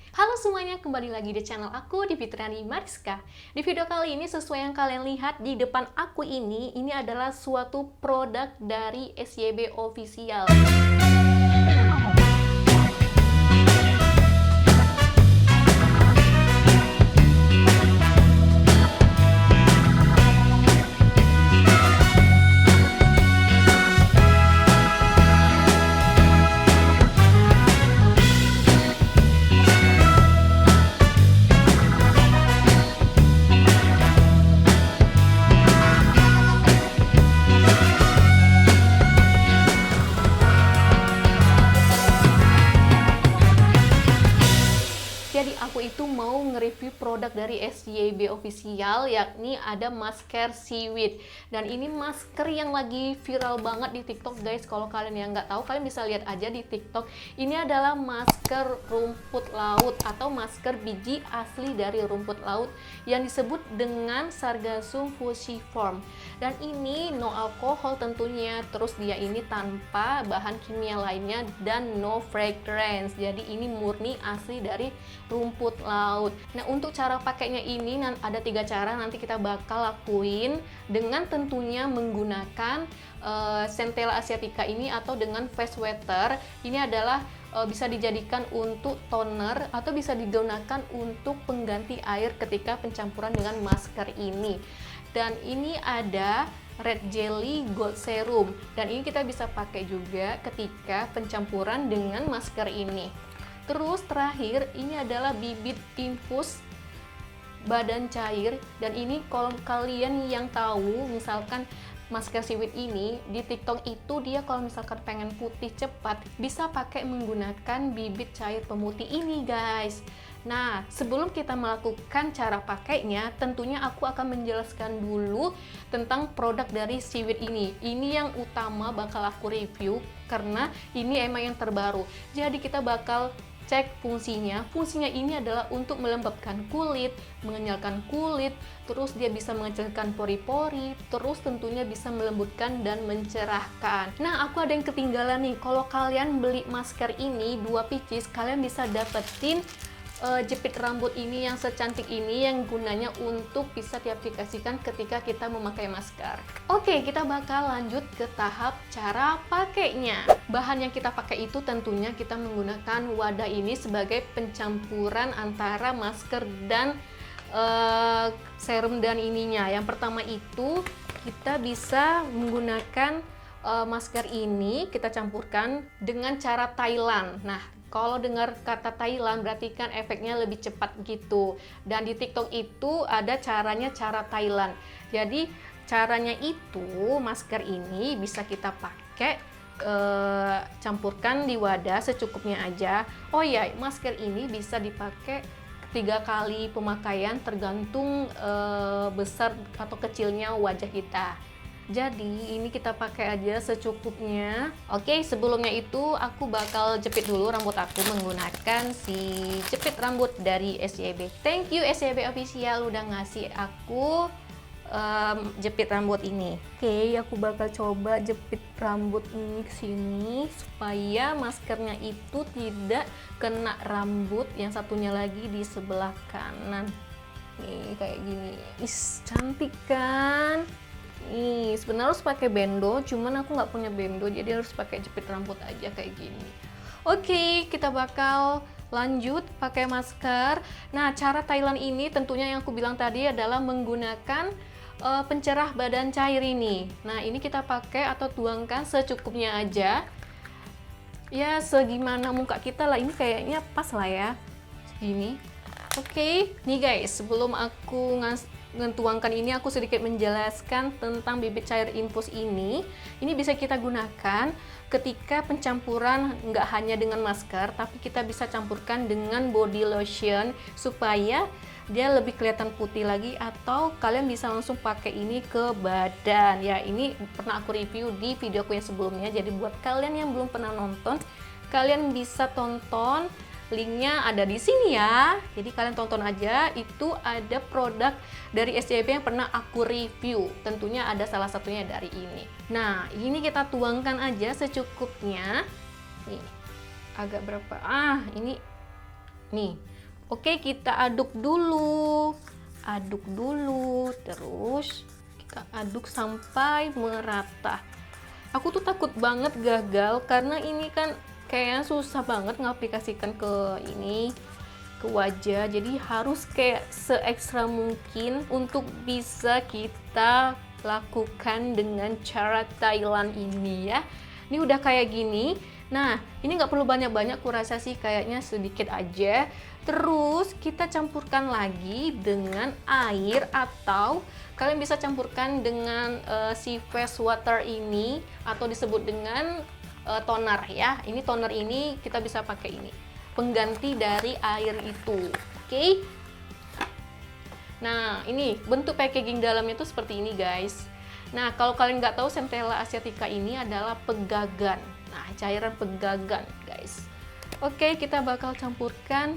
Halo semuanya, kembali lagi di channel aku, di Fitriani Mariska. Di video kali ini, sesuai yang kalian lihat di depan aku ini adalah suatu produk dari SYB Official. Jadi aku itu mau nge-review produk dari SYB Official, yakni ada masker seaweed. Dan ini masker yang lagi viral banget di TikTok guys. Kalau kalian yang nggak tahu, kalian bisa lihat aja di TikTok. Ini adalah masker rumput laut atau masker biji asli dari rumput laut yang disebut dengan Sargassum fusiform. Dan ini no alkohol tentunya, terus dia ini tanpa bahan kimia lainnya dan no fragrance. Jadi ini murni asli dari rumput laut. Nah, untuk cara pakainya ini ada 3 cara nanti kita bakal lakuin, dengan tentunya menggunakan Centella asiatica ini atau dengan face water. Ini adalah bisa dijadikan untuk toner atau bisa digunakan untuk pengganti air ketika pencampuran dengan masker ini. Dan ini ada red jelly gold serum, dan ini kita bisa pakai juga ketika pencampuran dengan masker ini. Terus terakhir ini adalah bibit infus badan cair, dan ini kalau kalian yang tahu misalkan masker seaweed ini di TikTok itu dia kalau misalkan pengen putih cepat bisa pakai menggunakan bibit cair pemutih ini guys. Nah, sebelum kita melakukan cara pakainya, tentunya aku akan menjelaskan dulu tentang produk dari seaweed ini. Ini yang utama bakal aku review karena ini emang yang terbaru. Jadi kita bakal cek fungsinya. Fungsinya ini adalah untuk melembabkan kulit, mengenyalkan kulit, terus dia bisa mengecilkan pori-pori, terus tentunya bisa melembutkan dan mencerahkan. Nah, aku ada yang ketinggalan nih. Kalau kalian beli masker ini 2 pieces, kalian bisa dapetin jepit rambut ini yang secantik ini, yang gunanya untuk bisa diaplikasikan ketika kita memakai masker. Oke, kita bakal lanjut ke tahap cara pakainya. Bahan yang kita pakai itu tentunya kita menggunakan wadah ini sebagai pencampuran antara masker dan serum dan ininya. Yang pertama itu kita bisa menggunakan masker ini, kita campurkan dengan cara Thailand. Nah, kalau dengar kata Thailand berarti kan efeknya lebih cepat gitu. Dan di TikTok itu ada caranya cara Thailand. Jadi caranya itu masker ini bisa kita pakai campurkan di wadah secukupnya aja. Oh ya, masker ini bisa dipakai 3 kali pemakaian tergantung besar atau kecilnya wajah kita. Jadi ini kita pakai aja secukupnya. Oke, sebelumnya itu aku bakal jepit dulu rambut aku menggunakan si jepit rambut dari SYB. Thank you SYB Official udah ngasih aku jepit rambut ini. Oke, aku bakal coba jepit rambut ini ke sini supaya maskernya itu tidak kena rambut yang satunya lagi di sebelah kanan. Nih kayak gini. Is, cantik kan? Nih, sebenarnya harus pakai bendo, cuman aku nggak punya bendo, jadi harus pakai jepit rambut aja kayak gini. Oke, kita bakal lanjut pakai masker. Nah, cara Thailand ini tentunya yang aku bilang tadi adalah menggunakan pencerah badan cair ini. Nah, ini kita pakai atau tuangkan secukupnya aja. Ya, segimana muka kita lah, ini kayaknya pas lah ya, segini. Oke, nih guys, sebelum aku ngetuangkan ini, aku sedikit menjelaskan tentang bibit cair infus ini. Ini bisa kita gunakan ketika pencampuran nggak hanya dengan masker, tapi kita bisa campurkan dengan body lotion supaya dia lebih kelihatan putih lagi, atau kalian bisa langsung pakai ini ke badan. Ya, ini pernah aku review di videoku yang sebelumnya, jadi buat kalian yang belum pernah nonton, kalian bisa tonton. Linknya ada di sini ya, jadi kalian tonton aja. Itu ada produk dari SYB yang pernah aku review, tentunya ada salah satunya dari ini. Nah, ini kita tuangkan aja secukupnya. Nih, agak berapa? Ini nih, Oke, kita aduk dulu. Aduk dulu, terus kita aduk sampai merata. Aku tuh takut banget gagal karena ini kan kayaknya susah banget ngaplikasikan ke ini, ke wajah. Jadi harus kayak se-ekstra mungkin untuk bisa kita lakukan dengan cara Thailand ini ya. Ini udah kayak gini. Nah, ini nggak perlu banyak-banyak, kurasa sih kayaknya sedikit aja. Terus kita campurkan lagi dengan air, atau kalian bisa campurkan dengan si face water ini, atau disebut dengan toner ya. Ini toner ini kita bisa pakai ini, pengganti dari air itu. Oke. Nah, ini bentuk packaging dalamnya itu seperti ini guys. Nah, kalau kalian nggak tahu, Centella asiatica ini adalah pegagan. Nah, cairan pegagan guys. Oke, kita bakal campurkan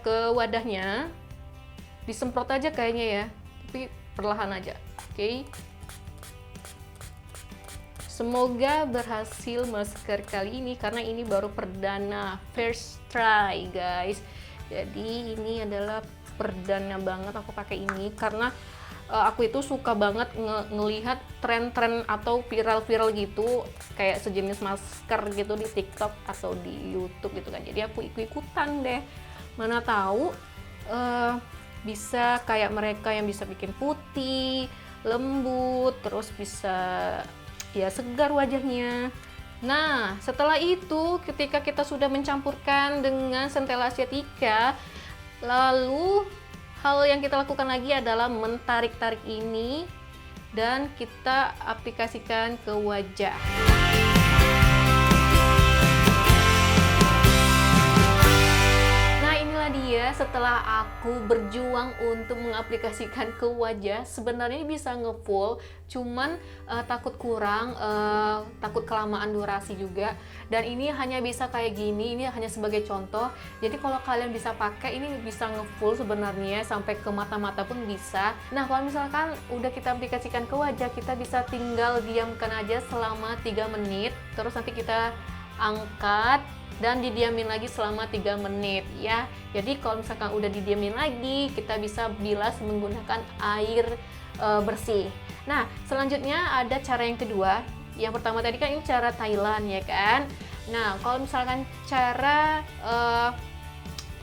ke wadahnya. Disemprot aja kayaknya ya, tapi perlahan aja. Oke. Semoga berhasil masker kali ini karena ini baru perdana, first try guys. Jadi ini adalah perdana banget aku pakai ini karena aku itu suka banget ngelihat tren-tren atau viral-viral gitu, kayak sejenis masker gitu di TikTok atau di YouTube gitu kan. Jadi aku ikut-ikutan deh. Mana tahu bisa kayak mereka yang bisa bikin putih, lembut, terus bisa ya segar wajahnya. Nah, setelah itu ketika kita sudah mencampurkan dengan Centella asiatica, lalu hal yang kita lakukan lagi adalah mentarik-tarik ini dan kita aplikasikan ke wajah. Nah, inilah dia setelah aku berjuang untuk mengaplikasikan ke wajah. Sebenarnya bisa ngefull, cuman takut kurang, takut kelamaan durasi juga. Dan ini hanya bisa kayak gini, ini hanya sebagai contoh. Jadi kalau kalian bisa pakai, ini bisa ngefull sebenarnya sampai ke mata-mata pun bisa. Nah, kalau misalkan udah kita aplikasikan ke wajah, kita bisa tinggal diamkan aja selama 3 menit. Terus nanti kita angkat dan didiamin lagi selama 3 menit ya. Jadi kalau misalkan udah didiamin lagi, kita bisa bilas menggunakan air bersih. Nah, selanjutnya ada cara yang kedua. Yang pertama tadi kan ini cara Thailand ya kan. Nah, kalau misalkan cara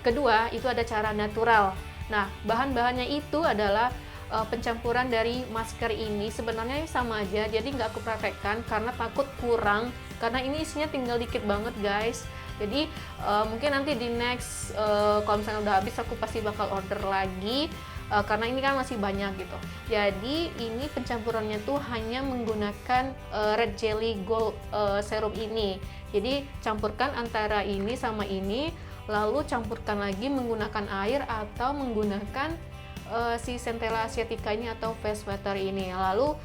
kedua itu ada cara natural. Nah, bahan-bahannya itu adalah pencampuran dari masker ini. Sebenarnya sama aja, jadi nggak aku praktekkan karena takut kurang, karena ini isinya tinggal dikit banget guys. Jadi mungkin nanti di next kalau misalnya udah habis, aku pasti bakal order lagi. Karena ini kan masih banyak gitu. Jadi ini pencampurannya tuh hanya menggunakan red jelly gold serum ini. Jadi campurkan antara ini sama ini, lalu campurkan lagi menggunakan air atau menggunakan si Centella asiatica ini atau face water ini. Lalu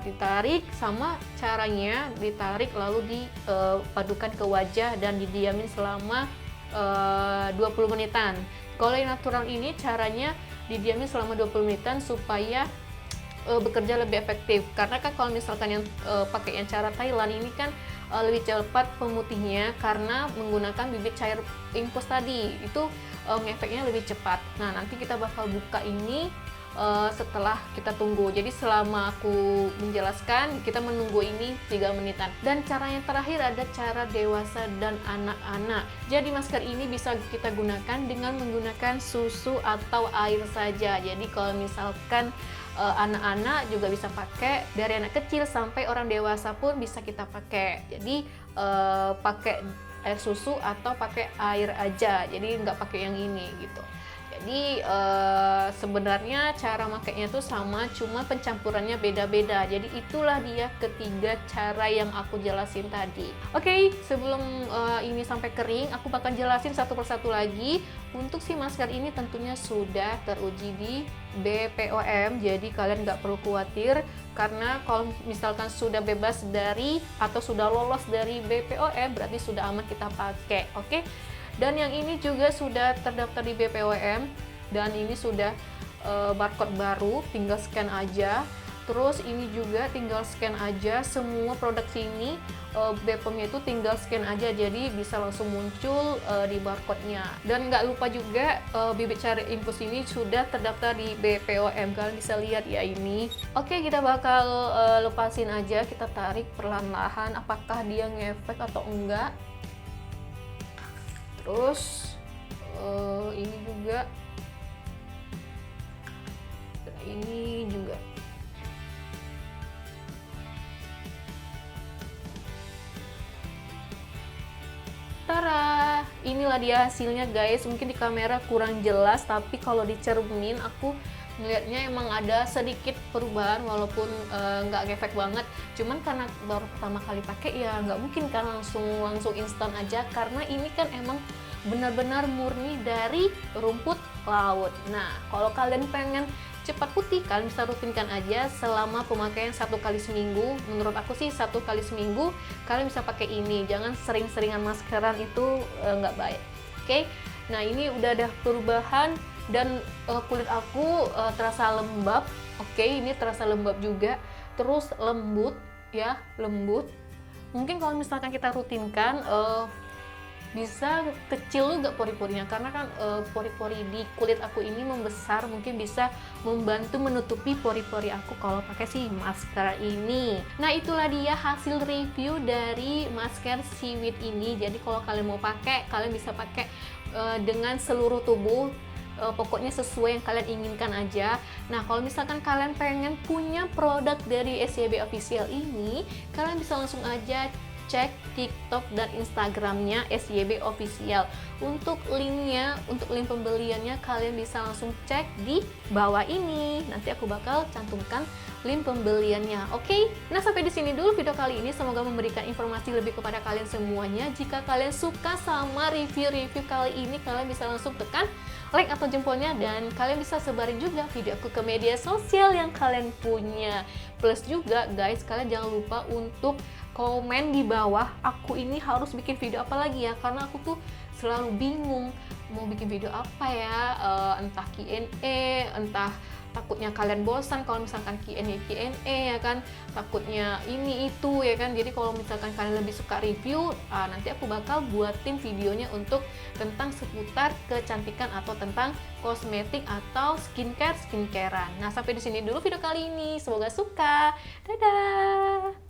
ditarik, sama caranya ditarik lalu dipadukan ke wajah dan didiamin selama 20 menitan. Kalau yang natural ini caranya didiamin selama 20 menitan supaya bekerja lebih efektif. Karena kan kalau misalkan yang pakai yang cara Thailand ini kan lebih cepat pemutihnya karena menggunakan bibit cair infus tadi. Itu ngefeknya lebih cepat. Nah, nanti kita bakal buka ini setelah kita tunggu. Jadi selama aku menjelaskan, kita menunggu ini 3 menitan. Dan cara yang terakhir ada cara dewasa dan anak-anak. Jadi masker ini bisa kita gunakan dengan menggunakan susu atau air saja. Jadi kalau misalkan anak-anak juga bisa pakai, dari anak kecil sampai orang dewasa pun bisa kita pakai. Jadi pakai air susu atau pakai air aja, jadi nggak pakai yang ini gitu. Jadi sebenarnya cara makainya tuh sama, cuma pencampurannya beda-beda. Jadi itulah dia ketiga cara yang aku jelasin tadi. Oke, sebelum ini sampai kering, aku bakal jelasin satu persatu lagi. Untuk si masker ini tentunya sudah teruji di BPOM, jadi kalian nggak perlu khawatir. Karena kalau misalkan sudah bebas dari atau sudah lolos dari BPOM, berarti sudah aman kita pakai. Oke. Dan yang ini juga sudah terdaftar di BPOM dan ini sudah barcode baru, tinggal scan aja. Terus ini juga tinggal scan aja semua produk sini, BPOM-nya itu tinggal scan aja, jadi bisa langsung muncul di barcode-nya. Dan nggak lupa juga bibit cair infus ini sudah terdaftar di BPOM, kalian bisa lihat ya ini. Oke, kita bakal lepasin aja, kita tarik perlahan-lahan apakah dia ngefek atau enggak. Terus ini juga, ini juga. Tara, inilah dia hasilnya guys. Mungkin di kamera kurang jelas, tapi kalau di cermin aku ngelihatnya emang ada sedikit perubahan, walaupun nggak ngefek banget. Cuman karena baru pertama kali pakai ya nggak mungkin kan langsung instan aja, karena ini kan emang benar-benar murni dari rumput laut. Nah, kalau kalian pengen cepat putih, kalian bisa rutinkan aja selama pemakaian 1 kali seminggu. Menurut aku sih 1 kali seminggu kalian bisa pakai ini, jangan sering-seringan maskeran, itu nggak baik. Oke, nah ini udah ada perubahan dan kulit aku terasa lembab. Oke, ini terasa lembab juga, terus lembut ya, lembut. Mungkin kalau misalkan kita rutinkan bisa kecil juga pori-porinya, karena kan pori-pori di kulit aku ini membesar, mungkin bisa membantu menutupi pori-pori aku kalau pakai si masker ini. Nah, itulah dia hasil review dari masker Seaweed ini. Jadi kalau kalian mau pakai, kalian bisa pakai dengan seluruh tubuh, pokoknya sesuai yang kalian inginkan aja. Nah, kalau misalkan kalian pengen punya produk dari SYB Official ini, kalian bisa langsung aja cek TikTok dan Instagramnya SYB Official. Untuk linknya, untuk link pembeliannya kalian bisa langsung cek di bawah ini. Nanti aku bakal cantumkan link pembeliannya. Oke? Nah, sampai di sini dulu video kali ini. Semoga memberikan informasi lebih kepada kalian semuanya. Jika kalian suka sama review-review kali ini, kalian bisa langsung tekan like atau jempolnya, dan kalian bisa sebarin juga video aku ke media sosial yang kalian punya. Plus juga guys, kalian jangan lupa untuk komen di bawah, aku ini harus bikin video apa lagi ya, karena aku tuh selalu bingung mau bikin video apa ya, entah Q&A, entah takutnya kalian bosan kalau misalkan Q&A ya kan, takutnya ini itu ya kan. Jadi kalau misalkan kalian lebih suka review, nanti aku bakal buatin videonya untuk tentang seputar kecantikan atau tentang kosmetik atau skincarean. Nah, sampai di sini dulu video kali ini, semoga suka. Dadah.